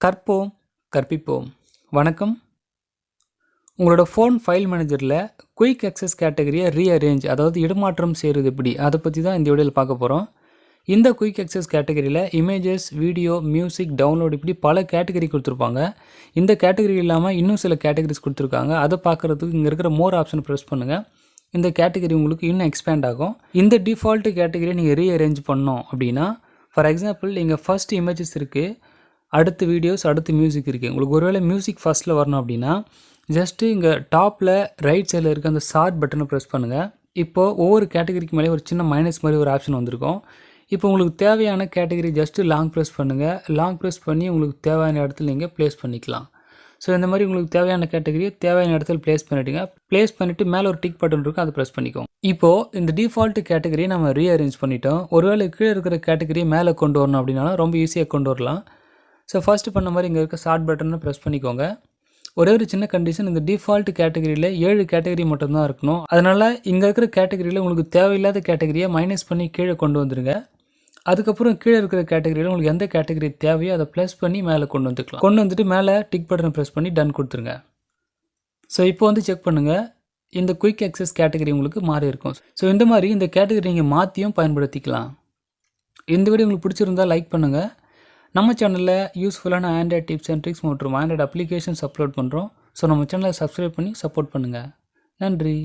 கற்போம் கற்பிப்போம். வணக்கம். உங்களோட ஃபோன் ஃபைல் மேனேஜரில் குயிக் அக்சஸ் கேட்டகரியை ரீஅரேஞ்ச், அதாவது இடமாற்றம் செய்கிறது எப்படி, அதை பற்றி தான் இந்த வீடியோவில் பார்க்க போகிறோம். இந்த குயிக் அக்சஸ் கேட்டகரியில் இமேஜஸ், வீடியோ, மியூசிக், டவுன்லோட் இப்படி பல கேட்டகரி கொடுத்துருப்பாங்க. இந்த கேட்டகரி இல்லாமல் இன்னும் சில கேட்டகரிஸ் கொடுத்துருக்காங்க. அதை பார்க்குறதுக்கு இங்கே இருக்கிற மோர் ஆப்ஷன் ப்ரெஸ் பண்ணுங்கள். இந்த கேட்டகரி உங்களுக்கு இன்னும் எக்ஸ்பேண்ட் ஆகும். இந்த டிஃபால்ட்டு கேட்டகரியை நீங்கள் ரீஅரேஞ்ச் பண்ணோம் அப்படின்னா, ஃபார் எக்ஸாம்பிள் இங்கே ஃபஸ்ட் இமேஜஸ் இருக்குது, அடுத்து வீடியோஸ், அடுத்து மியூசிக் இருக்குது. உங்களுக்கு ஒருவேளை மியூசிக் ஃபஸ்ட்டில் வரணும் அப்படின்னா ஜஸ்ட்டு இங்கே டாப்பில் ரைட் சைடில் இருக்க அந்த ஷார்ட் பட்டனை ப்ரெஸ் பண்ணுங்கள். இப்போது ஒவ்வொரு கேட்டகரிக்கு மேலே ஒரு சின்ன மைனஸ் மாதிரி ஒரு ஆப்ஷன் வந்திருக்கும். இப்போ உங்களுக்கு தேவையான கேட்டகரி ஜஸ்ட்டு லாங் ப்ரெஸ் பண்ணுங்கள். லாங் ப்ரெஸ் பண்ணி உங்களுக்கு தேவையான இடத்துல நீங்கள் ப்ளேஸ் பண்ணிக்கலாம். ஸோ இந்த மாதிரி உங்களுக்கு தேவையான கேட்டகரியை தேவையான இடத்துல ப்ளேஸ் பண்ணிவிடுங்க. ப்ளேஸ் பண்ணிவிட்டு மேலே ஒரு டிக் பட்டன் இருக்கும், அதை ப்ரெஸ் பண்ணிக்கோங்க. இப்போது இந்த டிஃபால்ட்டு கேட்டகரியை நம்ம ரீஅரேஞ்ச் பண்ணிட்டோம். ஒருவேளை கீழே இருக்கிற கேட்டகரியை மேலே கொண்டு வரணும் அப்படின்னாலும் ரொம்ப ஈஸியாக கொண்டு வரலாம். ஸோ ஃபஸ்ட்டு பண்ண மாதிரி இங்கே இருக்க ஷார்ட் பட்டனை ப்ரெஸ் பண்ணிக்கோங்க. ஒரே ஒரு சின்ன கண்டிஷன், இந்த டிஃபால்ட் கேட்டகரியில் 7 கேட்டகரி மட்டும்தான் இருக்கணும். அதனால் இங்கே இருக்கிற கேட்டகரியில் உங்களுக்கு தேவையில்லாத கேட்டகரியை மைனஸ் பண்ணி கீழே கொண்டு வந்துடுங்க. அதுக்கப்புறம் கீழே இருக்கிற கேட்டகரியில் உங்களுக்கு எந்த கேட்டகரி தேவையோ அதை ப்ளஸ் பண்ணி மேலே கொண்டு வந்துக்கலாம். கொண்டு வந்துட்டு மேலே டிக் பட்டனை ப்ரெஸ் பண்ணி டன் கொடுத்துருங்க. ஸோ இப்போ வந்து செக் பண்ணுங்கள், இந்த குயிக் அக்சஸ் கேட்டகரி உங்களுக்கு மாறி இருக்கும். ஸோ இந்த மாதிரி இந்த கேட்டகரி நீங்கள் மாற்றியும் பயன்படுத்திக்கலாம். இந்த வீடியோ உங்களுக்கு பிடிச்சிருந்தால் லைக் பண்ணுங்கள். நம்ம சேனலில் யூஸ்ஃபுல்லான ஆண்ட்ராய்ட் டிப்ஸ் அண்ட் ட்ரிக்ஸ் மற்றும் ஆண்ட்ராய்ட் அப்ளிகேஷன்ஸ் அப்லோட் பண்ணுறோம். ஸோ நம்ம சேனலை சப்ஸ்கிரைப் பண்ணி சப்போர்ட் பண்ணுங்கள். நன்றி.